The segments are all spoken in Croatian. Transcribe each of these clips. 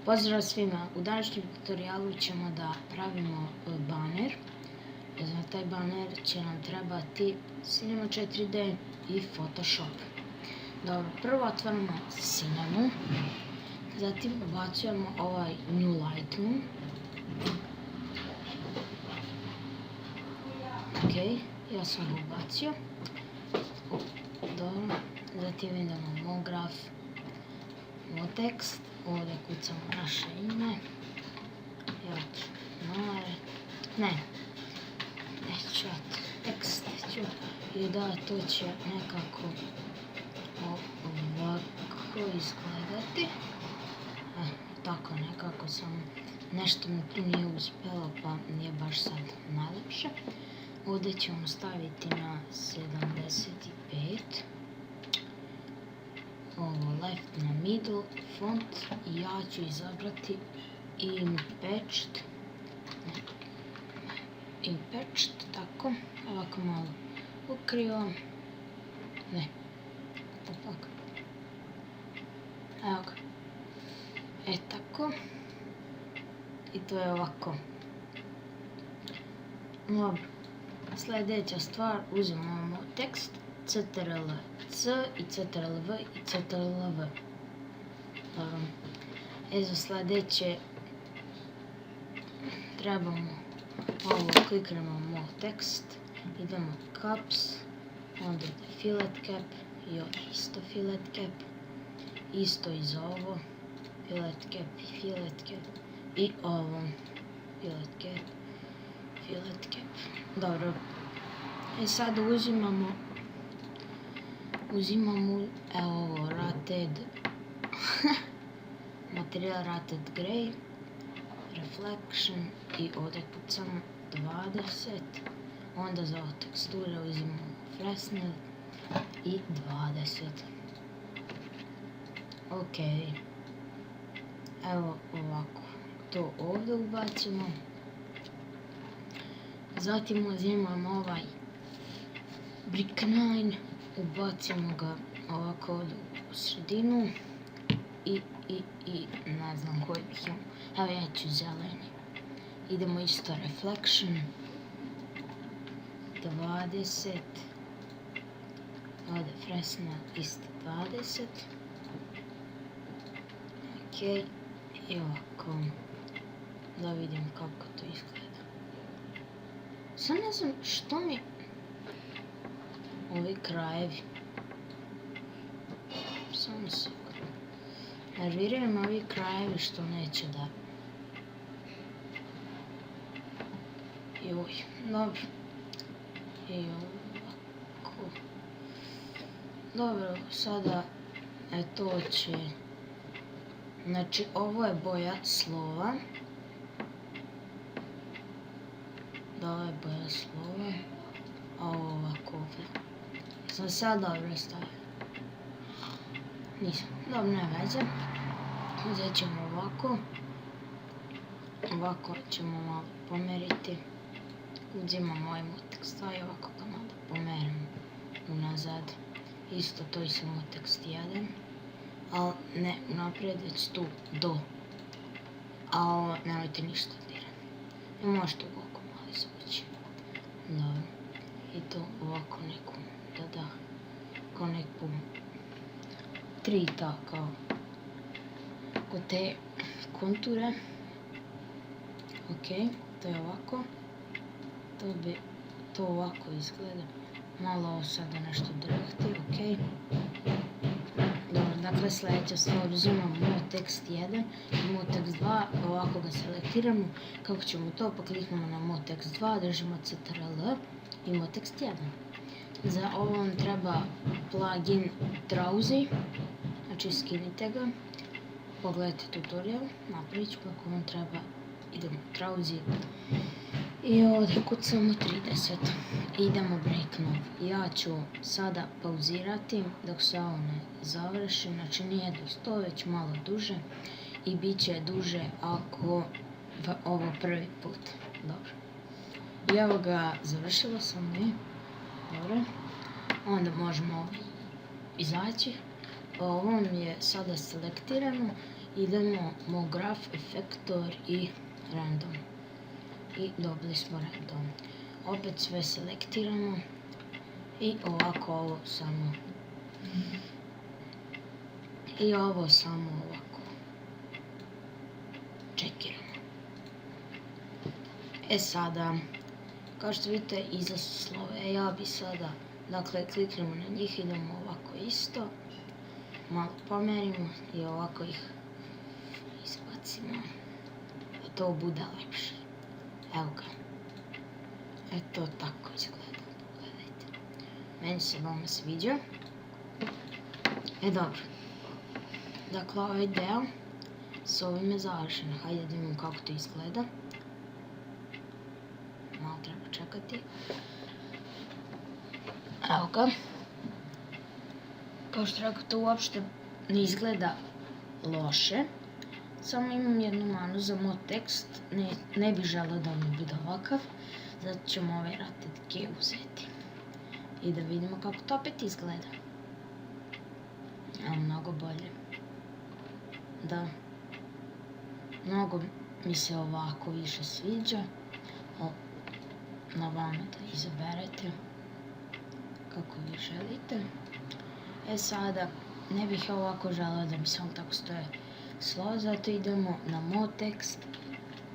Pozdrav svima, u današnjem tutorijalu ćemo da pravimo baner. Za taj baner će nam trebati Cinema 4D i Photoshop. Dobro, prvo otvaramo Cinema, zatim ubacujemo ovaj New Lightroom. Ok, ja sam ga ubacio. Dobro, zatim idemo MoGraph, MoText. Ovdje kucamo naše ime. Neću tekst ću i da to će nekako ovako izgledati. Tako nekako, samo nešto mi tu nije uspjelo pa nije baš sad najlepše. Ovdje ćemo staviti na 75. Ovo left na middle, font, i ja ću izabrati Impatched, tako, ovako malo ukrivam, tako, evo ga, tako, i to je ovako. Dobro, sljedeća stvar, uzimamo tekst, CTRL-C i CTRL-V i CTRL-V. Dobro. Za sljedeće trebamo ovo, kliknemo MoText, idemo Caps, onda Fillet Cap i ovo isto Fillet Cap, isto i za ovo, Fillet Cap i Fillet Cap i ovo, Fillet Cap, Fillet Cap. Dobro. Sada uzimamo evo ovo, materijal Rated Grey, Reflection i ovdje kucamo 20, onda za ovo teksture uzimamo Fresnel i 20. Ok, evo ovako, to ovdje ubacimo, zatim uzimamo ovaj Brick 9, ubacimo ga ovako ovdje u sredinu i ne znam koji bih imao. Evo ja ću zeleni. Idemo isto Reflection 20, ovdje Fresnel isto 20. Ok, i ovako da vidim kako to izgleda. Sad ne znam što mi ovi krajevi, samo se nerviraju me ovi krajevi što neće da. Joj, dobro. I ovako. Dobro, sada to će, znači ovo je boja slova. Da, ovo je boja slova, a ovo ovako ovdje. Sam sad dobro stavio. Nisam, dobro, ne veze. Uzet ćemo ovako ćemo malo pomeriti. Uzimamo ovaj MoText i ovako ga malo pomerimo unazad. Isto to i sa MoText 1, ali ne naprijed, već tu do. A ovo nemojte ništa dirati. I možete ovako malo izvući. Dobro, i to ovako neku da kao neku tri kao kod te konture. Ok, to je ovako. To ovako izgleda. Malo ovo sada nešto drhti, ok. Dobro, dakle sljedeća stvar, uzimamo MoText 1 i MoText 2, ovako ga selektiramo. Kako ćemo to, pa kliknemo na MoText 2, držimo CTRL i MoText 1. Za ovo vam treba plugin Drowsy, znači skinite ga, pogledajte tutorial, napravit ću kako vam treba, idemo Drowsy i ovdje kucamo 30, idemo break nov. Ja ću sada pauzirati dok se ovo ne završi, znači nije do 100, već malo duže, i bit će duže ako ovo prvi put. Dobro. I evo ga, završilo sam i dobro. Onda možemo izaći. Ovo mi je sada selektirano. Idemo u graf, efektor i random. I dobili smo random. Opet sve selektiramo. I ovako ovo samo. I ovo samo ovako. Čekiramo. Sada, kao što vidite, iza su slove. Ja bi sada, dakle, kliknemo na njih, idemo ovako isto. Malo pomerimo i ovako ih izbacimo. Da to bude lepše. Evo ga. Eto, tako izgleda. Pogledajte. Meni se vama sviđa. Dobro. Dakle, ovaj deo s ovim je završen. Hajde da vidimo kako to izgleda. Malo treba čekati. Evo ga. Kao što rekao, to uopšte ne izgleda loše. Samo imam jednu manu za moj tekst. Ne bih želeo da mi bude ovakav. Zato ćemo ove ratetke uzeti. I da vidimo kako to opet izgleda. Evo, mnogo bolje. Da. Mnogo mi se ovako više sviđa. Na vama da izaberete kako vi želite. Sada ne bih ovako želeo da mi samo tako stoje slova, zato idemo na moj tekst,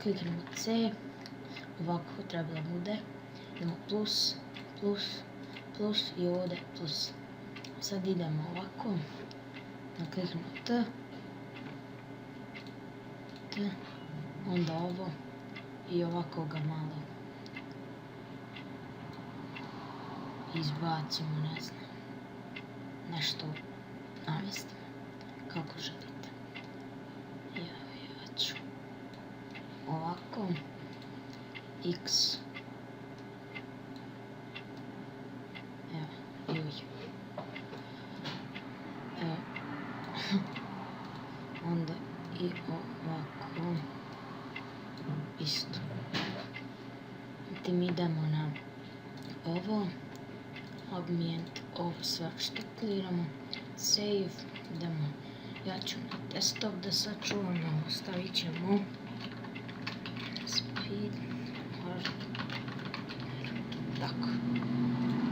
kliknemo C, ovako treba da bude, idemo plus, plus, plus i ovdje plus. Sad idemo ovako, kliknemo T, onda ovo i ovako ga malo izbacimo, ne znam, nešto namjestimo, kako želite. Ja ću ovako, X, evo, onda i ovako, isto. Zatim idemo na ovo, ambient, ovo sve štikliramo, save, idemo, ja ću na desktop da sačuvam, stavit ćemo speed,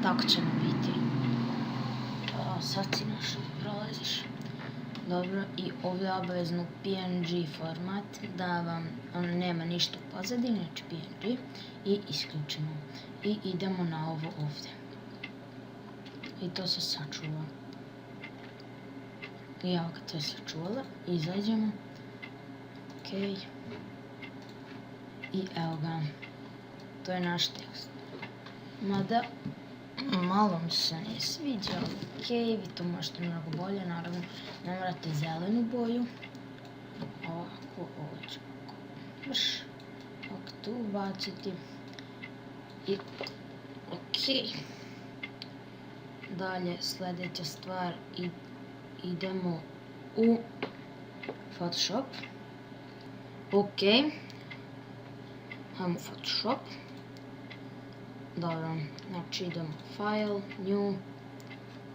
tako će nam biti. Sad si našao, prolaziš. Dobro, i ovdje je obavezno PNG format, da vam nema ništa u pozadini, znači PNG, i isključimo. I idemo na ovo ovdje. I to se sačuva. I evo ga, to je sačuvala. Izađemo. Ok. I evo ga. To je naš tekst. Mada, malo mi se ne sviđa. Ok, vi to možete mnogo bolje. Naravno, ne morate zelenu boju. Ovako, ovo ću ovako tu ubaciti. I ok. Dalje, sljedeća stvar, idemo u Photoshop. Ok. Hajmo u Photoshop. Dobro, znači idemo File, New,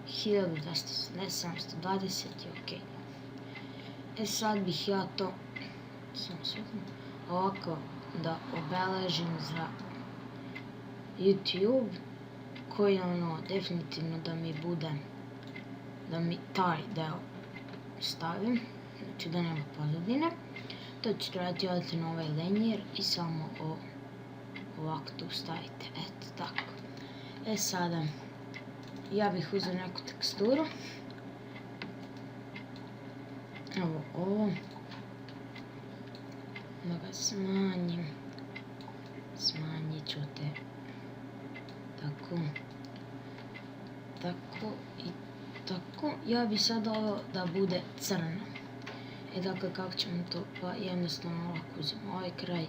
1270, ok. Sad bih ja to, samo svijetno, ovako da obeležim za YouTube, koji definitivno da mi bude, da mi taj deo stavim, znači da nema pozadine. To ću trebati odati na ovaj lenjer i samo ovako tu stavite, eto tako. Sada, ja bih uzeo neku teksturu. Evo ovo. Da ga smanjim. Smanjit ću te. Tako. Tako i tako. Ja bih sad ovo da bude crno. Dakle, kako ćemo to? Pa jednostavno ovako uzimo ovaj kraj.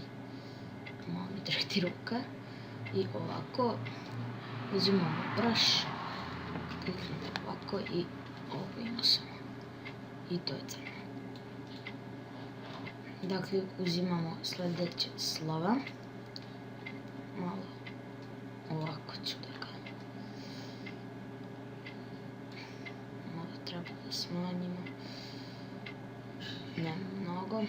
Malo mi drhti ruka. I ovako. Uzimo brush. Kliknemo ovako i ovo ima samo. I to je crno. Dakle, uzimamo sljedeće slova. Malo ovako ću da ga malo treba da smanjimo. Ne mnogo.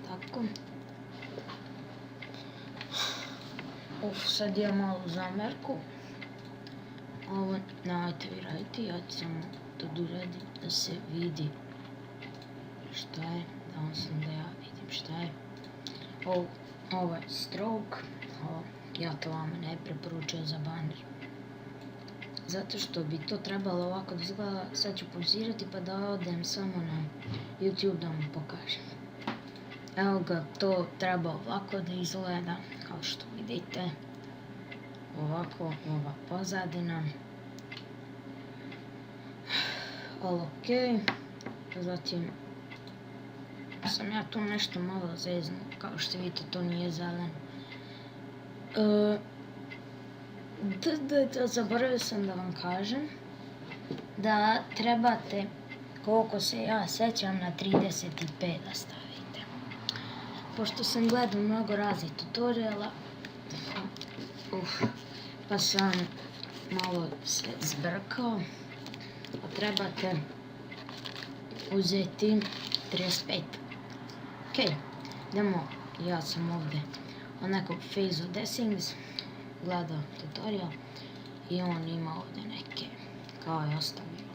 Tako. Sad ja malu zamerku. Ovo nemojte vi raditi, ja ću samo to uradim da se vidi šta je, da ja vidim šta je. Ovo je stroke, ja to vam ne preporučujem za banner. Zato što bi to trebalo ovako da izgleda, sad ću pauzirati pa da odem samo na YouTube da vam pokažem. Evo ga, to treba ovako da izgleda, kao što vidite. Ovako, ova pozadina. Ok. Zatim sam ja tu nešto malo zeznuo, kao što vidite to nije zeleno. Zaboravio sam da vam kažem da trebate, koliko se ja sećam, na 35 da stavite. Pošto sam gledao mnogo raznih tutoriala, pa sam malo se zbrkao, pa trebate uzeti 35. Ok, idemo, ja sam ovdje od nekog Phase of Dessings gledao tutorial i on ima ovdje neke, kao je ostavio,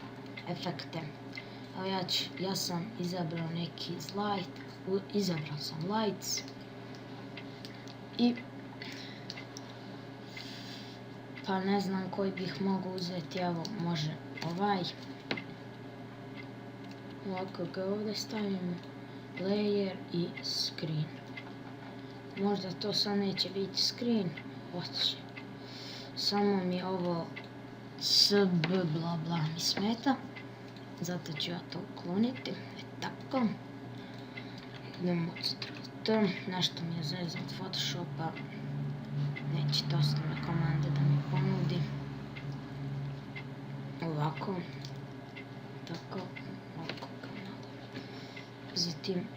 efekte. Ja sam izabrao neki izabrao sam lights i pa ne znam koji bih mogao uzeti, evo može ovaj. Ovako ga ovdje stavimo, layer i screen. Možda to sad neće biti screen, hoće. Samo mi ovo bla bla mi smeta, zato ću ja to ukloniti. Tako. Idemo od nešto mi je zezno od Photoshopa, neće to ostane komande da mi ponudi. Ovako. Tako. Ovako kanal. Zatim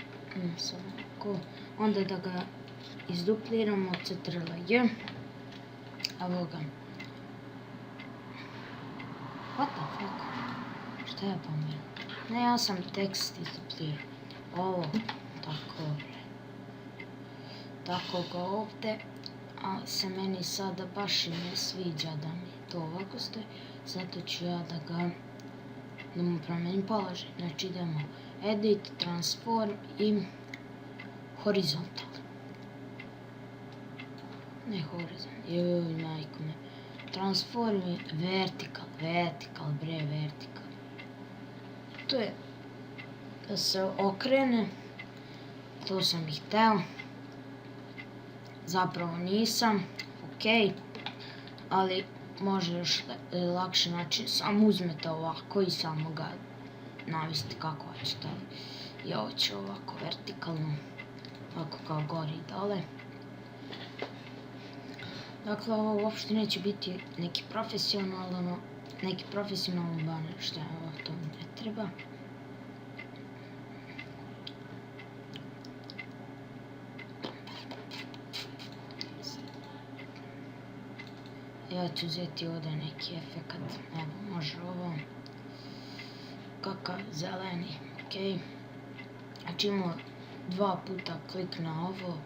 samo ovako. Onda da ga izdupliramo, Ctrl+J. Evo ga. What the fuck? Šta je pomjerno? Ne, ja sam tekst izduplirao. Ovo. Tako ga ovdje. A se meni sada baš i ne sviđa da mi to ovako stoji. Zato ću ja da mu promenim položaj. Znači idemo Edit, Transform i Horizontal. Ne horizontal, joj majko me. Transform i vertical, vertical. To je da se okrene. To sam i hteo. Zapravo nisam, ok, ali može još lakši način, samo uzmete ovako i samo ga navesti kako hoćete. I ovo će ovako vertikalno, ovako kao gori i dole. Dakle, ovo uopšte neće biti neki profesionalni banner, što je ovo, to mi ne treba. Ja ću uzeti ovdje neki efekat, evo može ovo, kakav zeleni, ok. Znači imamo 2 puta klik na ovo,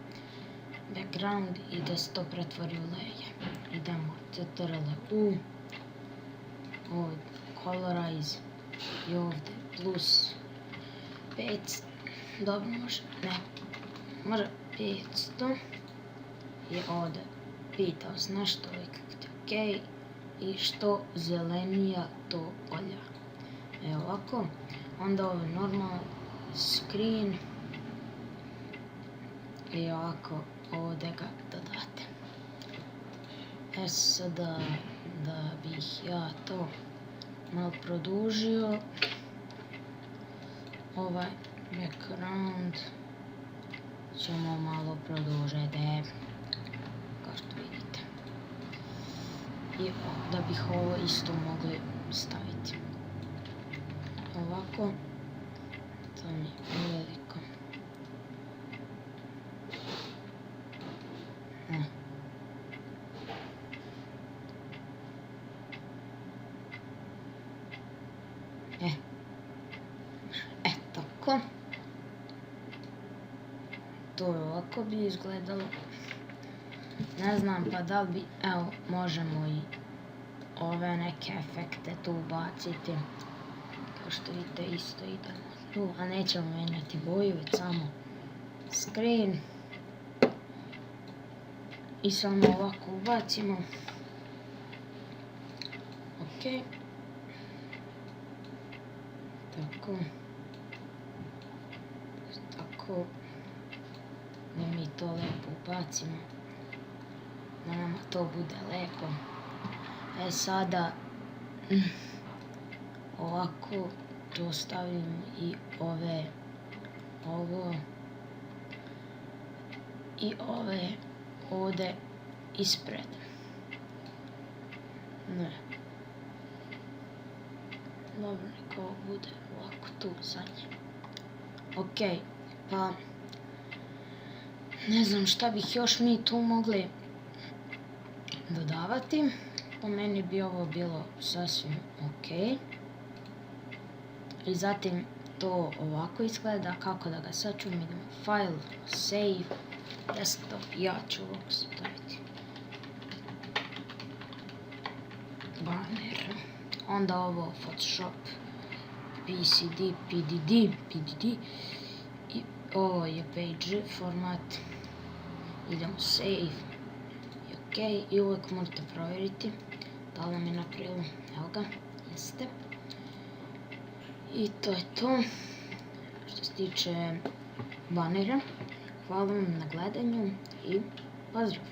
background i da se to pretvori u layer. Idemo Ctrl+U, ovdje colorize i ovdje plus 5, dobro može 500 i ovdje pitao se nešto ok, i što zelenija to bolja. Evo ovako, onda ovo normal screen i ovako ovdje ga dodate. Sada da bih ja to malo produžio, ovaj background ćemo malo produžiti, kao što vidite. I da bih ovo isto mogli staviti. ovako. To mi je veliko. Tako. To je ovako bi izgledalo. Ne znam pa da li bi, evo, možemo i ove neke efekte tu ubaciti. Kao što vidite isto idemo tu, a nećemo mijenjati boju, već samo screen. I samo ovako ubacimo. Ok. Tako. Tako. I mi to lepo ubacimo. Da nama to bude lepo. Sada ovako to stavim i ovo i ove ovdje ispred. Ne. Dobro, neka ovo bude ovako tu zadnje. Ok, pa ne znam šta bih još mi tu mogli dodavati. Po meni bi ovo bilo sasvim ok. I zatim to ovako izgleda. Kako da ga sačuvam? Idemo file, save, desktop. Ja ću ovako staviti banner. Onda ovo Photoshop, PCD, PDD. I ovo je page format. Idemo save. Ok, i uvijek možete provjeriti da li nam je napravilo. Evo ga, jeste. I to je to što se tiče banera. Hvala vam na gledanju i pozdrav!